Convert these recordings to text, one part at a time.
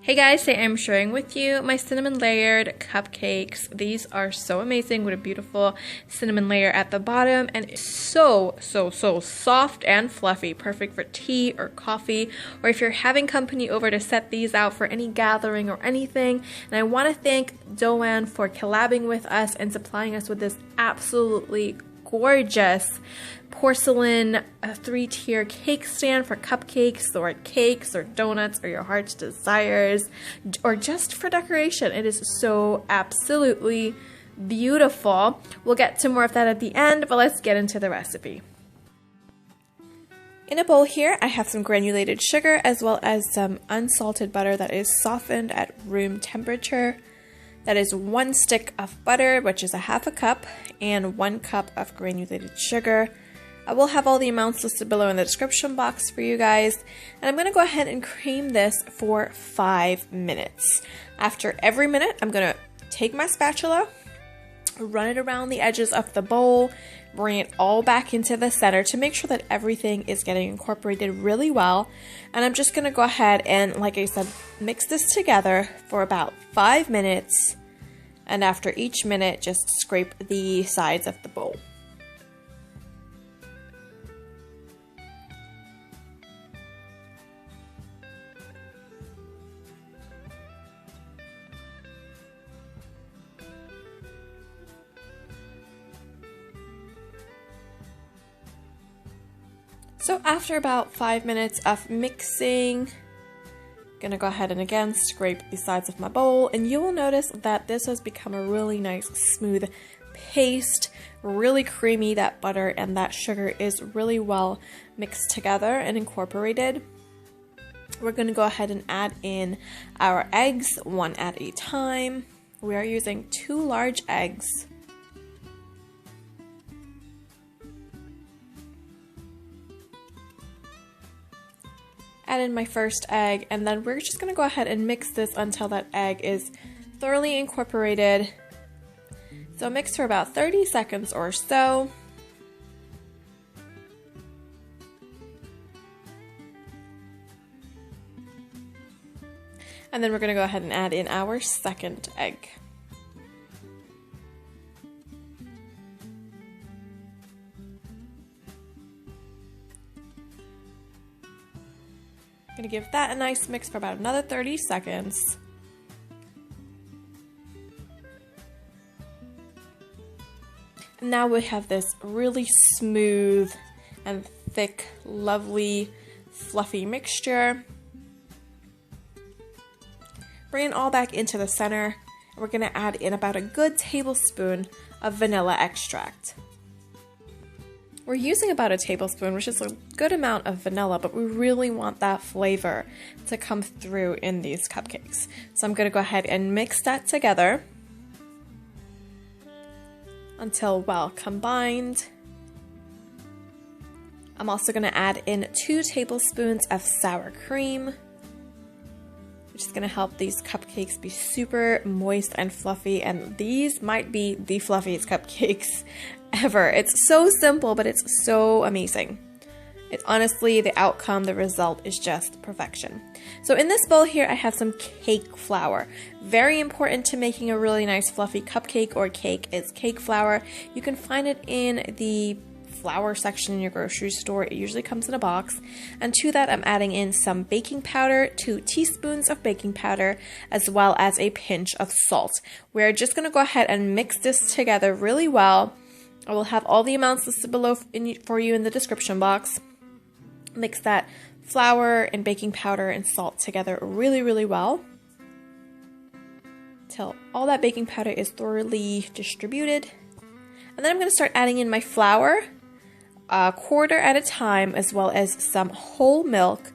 Hey guys, today I'm sharing with you my cinnamon layered cupcakes. These are so amazing with a beautiful cinnamon layer at the bottom, and it's so soft and fluffy. Perfect for tea or coffee, or if you're having company over to set these out for any gathering or anything. And I want to thank Joanne for collabing with us and supplying us with this absolutely gorgeous porcelain 3-tier cake stand for cupcakes or donuts or your heart's desires, or just for decoration. It is so absolutely beautiful. We'll get to more of that at the end, but let's get into the recipe. In a bowl here, I have some granulated sugar as well as some unsalted butter that is softened at room temperature. That is 1 stick of butter, which is a half a cup, and 1 cup of granulated sugar. I will have all the amounts listed below in the description box for you guys. And I'm going to go ahead and cream this for 5 minutes. After every minute, I'm going to take my spatula, run it around the edges of the bowl, bring it all back into the center to make sure that everything is getting incorporated really well. And I'm just going to go ahead and, like I said, mix this together for about 5 minutes. And after each minute, just scrape the sides of the bowl. So after about 5 minutes of mixing, I'm gonna go ahead and again scrape the sides of my bowl, and you will notice that this has become a really nice smooth paste, really creamy. That butter and that sugar is really well mixed together and incorporated. We're gonna go ahead and add in our eggs one at a time. We are using 2 large eggs. Add in my first egg, and then we're just going to go ahead and mix this until that egg is thoroughly incorporated. So mix for about 30 seconds or so. And then we're going to go ahead and add in our second egg. Gonna give that a nice mix for about another 30 seconds. And now we have this really smooth and thick, lovely, fluffy mixture. Bring it all back into the center. And we're gonna add in about a good tablespoon of vanilla extract. We're using about a tablespoon, which is a good amount of vanilla, but we really want that flavor to come through in these cupcakes. So I'm going to go ahead and mix that together until well combined. I'm also going to add in 2 tablespoons of sour cream, which is going to help these cupcakes be super moist and fluffy, and these might be the fluffiest cupcakes ever. It's so simple, but it's so amazing. It's honestly, the outcome, the result is just perfection. So in this bowl here, I have some cake flour. Very important to making a really nice fluffy cupcake or cake is cake flour. You can find it in the flour section in your grocery store. It usually comes in a box. And to that, I'm adding in some baking powder, 2 teaspoons of baking powder, as well as a pinch of salt. We're just going to go ahead and mix this together really well. I will have all the amounts listed below for you in the description box. Mix that flour and baking powder and salt together really well till all that baking powder is thoroughly distributed. And then I'm going to start adding in my flour, a quarter at a time, as well as some whole milk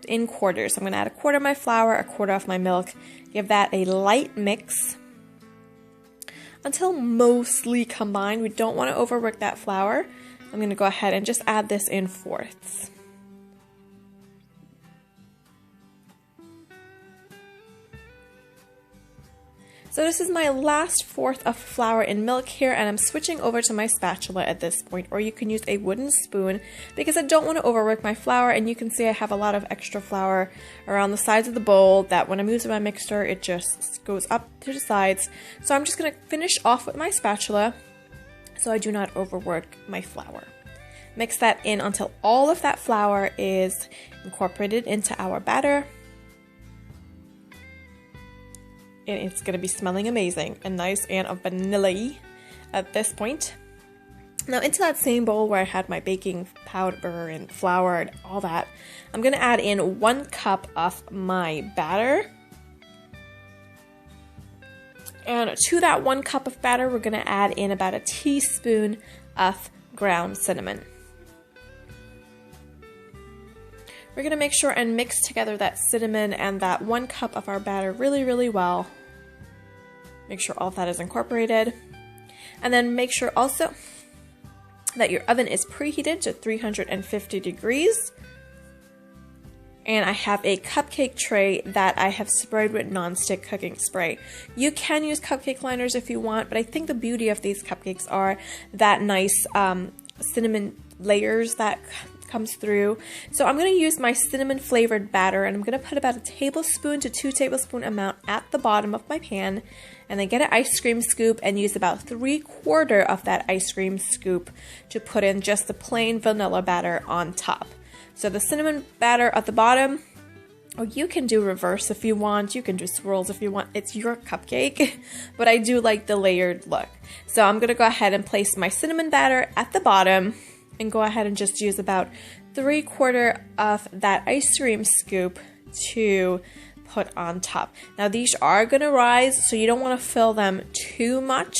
in quarters. So I'm going to add a quarter of my flour, a quarter of my milk, give that a light mix until mostly combined. We don't want to overwork that flour. I'm going to go ahead and just add this in fourths. So this is my last fourth of flour in milk here, and I'm switching over to my spatula at this point, or you can use a wooden spoon because I don't want to overwork my flour. And you can see I have a lot of extra flour around the sides of the bowl that when I'm using my mixer, it just goes up to the sides. So I'm just going to finish off with my spatula so I do not overwork my flour. Mix that in until all of that flour is incorporated into our batter. And it's going to be smelling amazing and nice and vanilla-y at this point. Now into that same bowl where I had my baking powder and flour and all that, I'm going to add in 1 cup of my batter. And to that 1 cup of batter, we're going to add in about a teaspoon of ground cinnamon. We're going to make sure and mix together that cinnamon and that 1 cup of our batter really, really well. Make sure all of that is incorporated. And then make sure also that your oven is preheated to 350 degrees. And I have a cupcake tray that I have sprayed with non-stick cooking spray. You can use cupcake liners if you want, but I think the beauty of these cupcakes are that nice cinnamon layers that comes through. So I'm going to use my cinnamon flavored batter, and I'm going to put about a tablespoon to 2 tablespoon amount at the bottom of my pan, and then get an ice cream scoop and use about 3/4 of that ice cream scoop to put in just the plain vanilla batter on top. So the cinnamon batter at the bottom, or you can do reverse if you want, you can do swirls if you want, it's your cupcake, but I do like the layered look. So I'm going to go ahead and place my cinnamon batter at the bottom and go ahead and just use about 3/4 of that ice cream scoop to put on top. Now these are going to rise, so you don't want to fill them too much.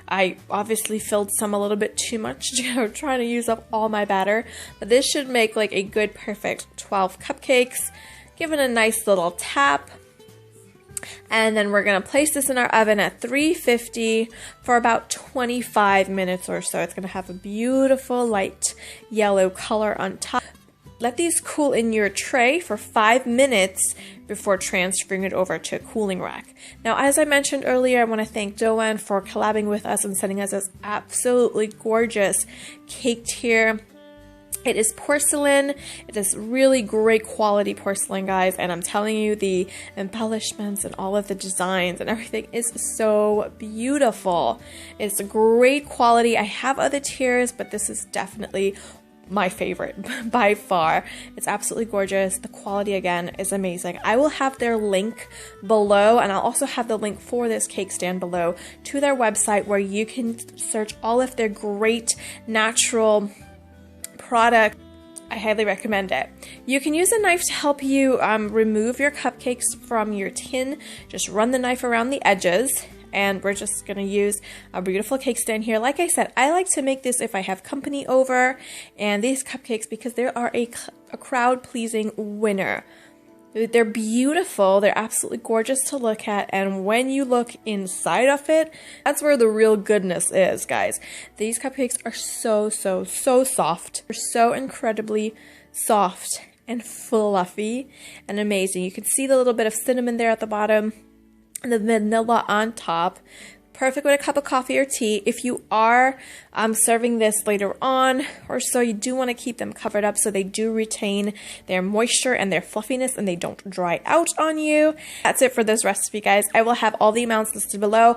I obviously filled some a little bit too much, trying to use up all my batter, but this should make like a good perfect 12 cupcakes. Give it a nice little tap. And then we're going to place this in our oven at 350 for about 25 minutes or so. It's going to have a beautiful light yellow color on top. Let these cool in your tray for 5 minutes before transferring it over to a cooling rack. Now, as I mentioned earlier, I want to thank Joanne for collabing with us and sending us this absolutely gorgeous cake tier. It is porcelain. It is really great quality porcelain, guys, and I'm telling you, the embellishments and all of the designs and everything is so beautiful. It's great quality. I have other tiers, but this is definitely my favorite by far. It's absolutely gorgeous. The quality again is amazing. I will have their link below, and I'll also have the link for this cake stand below to their website where you can search all of their great natural product. I highly recommend it. You can use a knife to help you remove your cupcakes from your tin. Just run the knife around the edges, and we're just going to use a beautiful cake stand here. Like I said, I like to make this if I have company over, and these cupcakes, because they are a crowd-pleasing winner. They're beautiful, they're absolutely gorgeous to look at, and when you look inside of it, that's where the real goodness is, guys. These cupcakes are so soft. They're so incredibly soft and fluffy and amazing. You can see the little bit of cinnamon there at the bottom and the vanilla on top. Perfect with a cup of coffee or tea. If you are serving this later on or so, you do want to keep them covered up so they do retain their moisture and their fluffiness and they don't dry out on you. That's it for this recipe, guys. I will have all the amounts listed below.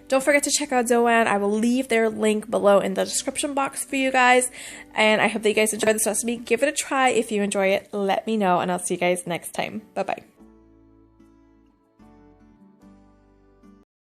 Don't forget to check out Joanne. I will leave their link below in the description box for you guys. And I hope that you guys enjoy this recipe. Give it a try. If you enjoy it, let me know, and I'll see you guys next time. Bye-bye.